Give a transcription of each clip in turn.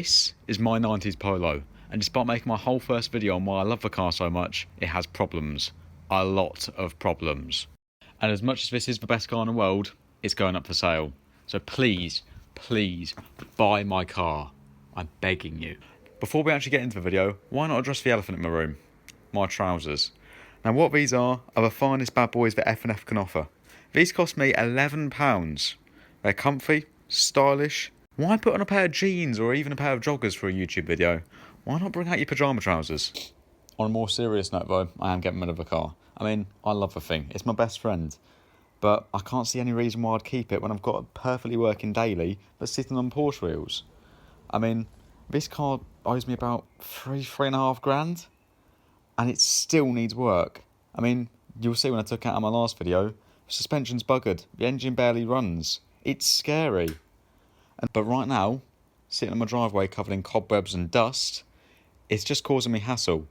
This is my 90s Polo, and despite making my whole first video on why I love the car so much, it has problems. A lot of problems. And as much as this is the best car in the world, it's going up for sale. So please, please, buy my car. I'm begging you. Before we actually get into the video, why not address the elephant in my room? My trousers. Now what these are the finest bad boys that F&F can offer. These cost me £11. They're comfy, stylish. Why put on a pair of jeans or even a pair of joggers for a YouTube video? Why not bring out your pyjama trousers? On a more serious note though, I am getting rid of the car. I mean, I love the thing. It's my best friend. But I can't see any reason why I'd keep it when I've got a perfectly working daily that's sitting on Porsche wheels. I mean, this car owes me about three and a half grand. And it still needs work. I mean, you'll see when I took it out of my last video, the suspension's buggered. The engine barely runs. It's scary. But right now, sitting in my driveway covered in cobwebs and dust, it's just causing me hassle.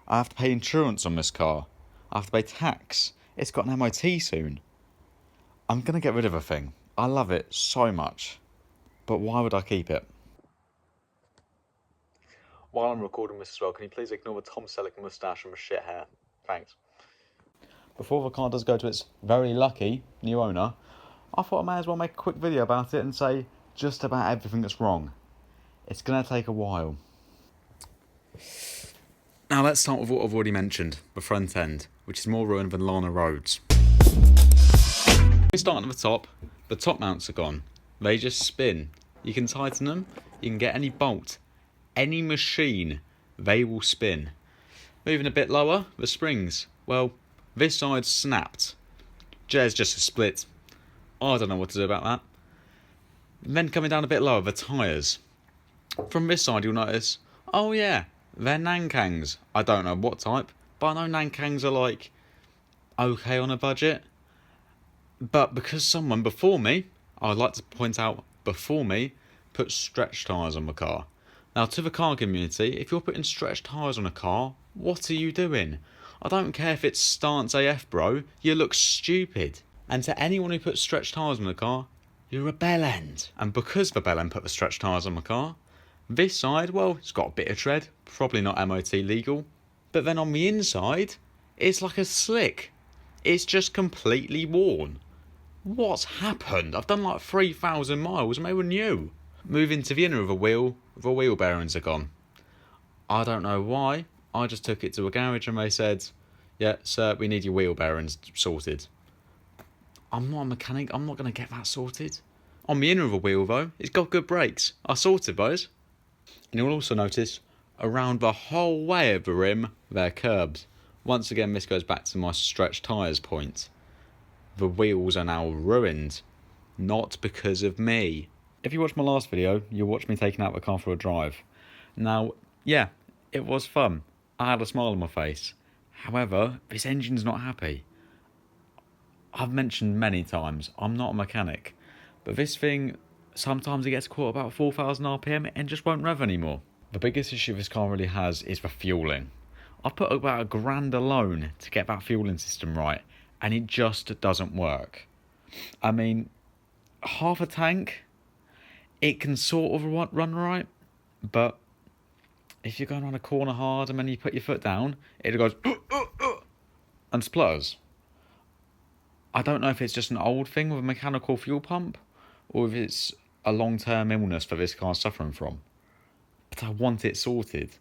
I have to pay insurance on this car. I have to pay tax. It's got an MOT soon. I'm going to get rid of the thing. I love it so much. But why would I keep it? While I'm recording this as well, can you please ignore the Tom Selleck moustache and the shit hair? Thanks. Before the car does go to its very lucky new owner, I thought I may as well make a quick video about it and say just about everything that's wrong. It's going to take a while. Now let's start with what I've already mentioned, the front end, which is more ruined than Lana Rhodes. We start at the top mounts are gone. They just spin. You can tighten them, you can get any bolt, any machine, they will spin. Moving a bit lower, the springs. Well, this side snapped. There's just a split. I don't know what to do about that. Then coming down a bit lower, the tyres. From this side you'll notice, oh yeah, they're Nankangs. I don't know what type, but I know Nankangs are like, okay on a budget. But because someone before me, I would like to point out before me, put stretch tyres on the car. Now to the car community, if you're putting stretch tyres on a car, what are you doing? I don't care if it's stance AF bro, you look stupid. And to anyone who puts stretch tyres on the car, you're a bellend. And because the bellend put the stretch tyres on the car, this side, well, it's got a bit of tread, probably not MOT legal. But then on the inside, it's like a slick. It's just completely worn. What's happened? I've done like 3,000 miles and they were new. Moving to the inner of the wheel bearings are gone. I don't know why. I just took it to a garage and they said, yeah, sir, we need your wheel bearings sorted. I'm not a mechanic, I'm not going to get that sorted. On the inner of a wheel though, it's got good brakes. I sorted those. And you'll also notice, around the whole way of the rim, they're curbed. Once again, this goes back to my stretch tyres point. The wheels are now ruined. Not because of me. If you watched my last video, you'll watch me taking out the car for a drive. Now, yeah, it was fun. I had a smile on my face. However, this engine's not happy. I've mentioned many times, I'm not a mechanic. But this thing, sometimes it gets caught about 4,000 RPM and just won't rev anymore. The biggest issue this car really has is the fueling. I put about £1 grand alone to get that fueling system right, and it just doesn't work. I mean, half a tank, it can sort of run right, but if you're going around a corner hard and then you put your foot down, it goes and splutters. I don't know if it's just an old thing with a mechanical fuel pump, or if it's a long-term illness that this car's suffering from. But I want it sorted.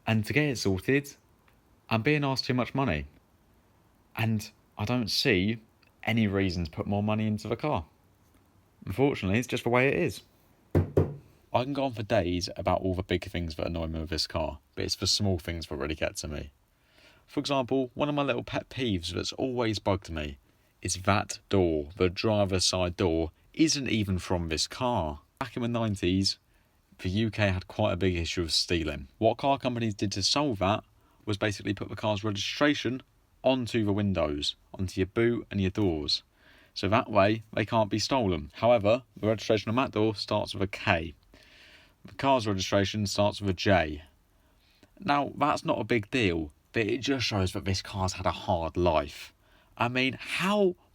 And to get it sorted, I'm being asked too much money. And I don't see any reason to put more money into the car. Unfortunately, it's just the way it is. I can go on for days about all the big things that annoy me with this car, but it's the small things that really get to me. For example, one of my little pet peeves that's always bugged me is that door, the driver's side door, isn't even from this car. Back in the 90s, the UK had quite a big issue of stealing. What car companies did to solve that was basically put the car's registration onto the windows, onto your boot and your doors. So that way, they can't be stolen. However, the registration on that door starts with a K. The car's registration starts with a J. Now, that's not a big deal, but it just shows that this car's had a hard life. I mean,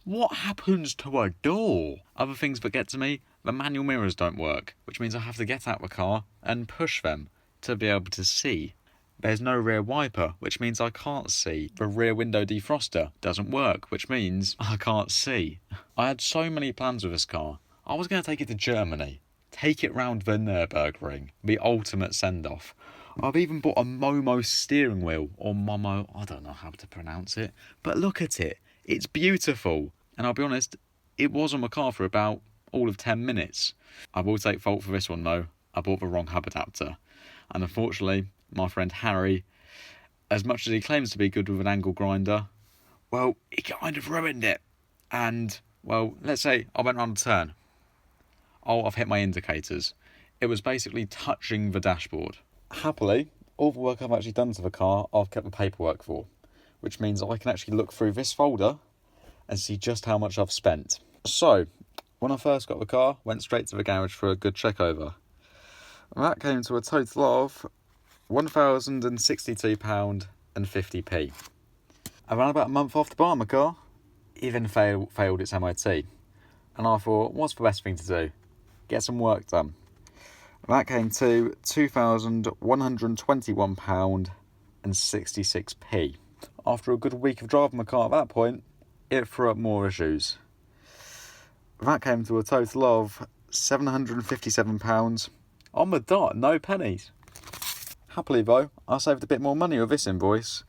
what happens to a door? Other things that get to me, The manual mirrors don't work, which means I have to get out the car and push them to be able to see. There's no rear wiper, which means I can't see. The rear window defroster doesn't work, which means I can't see. I had so many plans with this car. I was going to take it to Germany, take it round the Nürburgring, the ultimate send-off. I've even bought a Momo steering wheel, or Momo, I don't know how to pronounce it, but look at it. It's beautiful. And I'll be honest, it was on my car for about all of 10 minutes. I will take fault for this one though. I bought the wrong hub adapter. And unfortunately, my friend Harry, as much as he claims to be good with an angle grinder, well, he kind of ruined it. And, well, let's say I went round a turn. Oh, I've hit my indicators. It was basically touching the dashboard. Happily, all the work I've actually done to the car, I've kept the paperwork for, which means I can actually look through this folder and see just how much I've spent. So, when I first got the car, went straight to the garage for a good check over. And that came to a total of £1,062.50. Around about a month after buying my car, it then failed its MOT. And I thought, what's the best thing to do? Get some work done. And that came to £2,121.66. After a good week of driving my car at that point, it threw up more issues. That came to a total of £757 on the dot, no pennies. Happily though, I saved a bit more money with this invoice,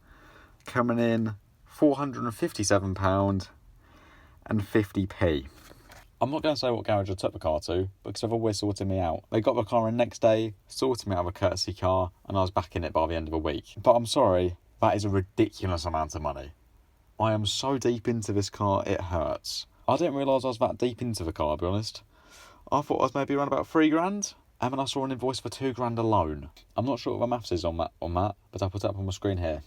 coming in £457.50. I'm not going to say what garage I took the car to, because they've always sorted me out. They got the car in next day, sorted me out of a courtesy car, and I was back in it by the end of a week. But I'm sorry, that is a ridiculous amount of money. I am so deep into this car, it hurts. I didn't realise I was that deep into the car, I'll be honest. I thought I was maybe around about £3,000, and then I saw an invoice for £2,000 alone. I'm not sure what the maths is on that, but I'll put it up on my screen here.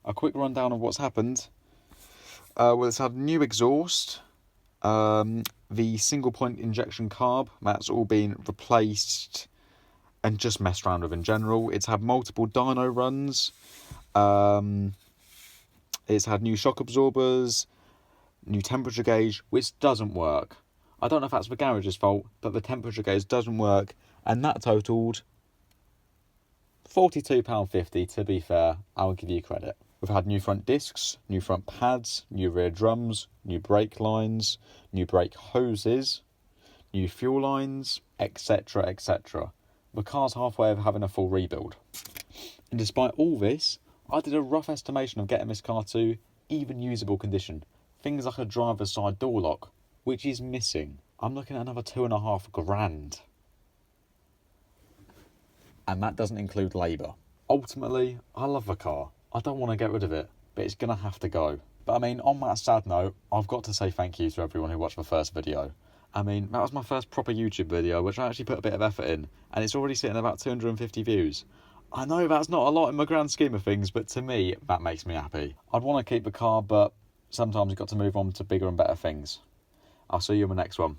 A quick rundown of what's happened. Well, it's had new exhaust, the single point injection carb, that's all been replaced and just messed around with in general. It's had multiple dyno runs, it's had new shock absorbers, new temperature gauge, which doesn't work. I don't know if that's the garage's fault, but the temperature gauge doesn't work, and that totalled £42.50, to be fair, I'll give you credit. We've had new front discs, new front pads, new rear drums, new brake lines, new brake hoses, new fuel lines, etc, etc. The car's halfway of having a full rebuild. And despite all this, I did a rough estimation of getting this car to even usable condition. Things like a driver's side door lock, which is missing. I'm looking at another £2,500. And that doesn't include labour. Ultimately, I love the car. I don't want to get rid of it, but it's going to have to go. But I mean, on that sad note, I've got to say thank you to everyone who watched the first video. I mean, that was my first proper YouTube video, which I actually put a bit of effort in, and it's already sitting at about 250 views. I know that's not a lot in the grand scheme of things, but to me, that makes me happy. I'd want to keep the car, but sometimes you've got to move on to bigger and better things. I'll see you in the next one.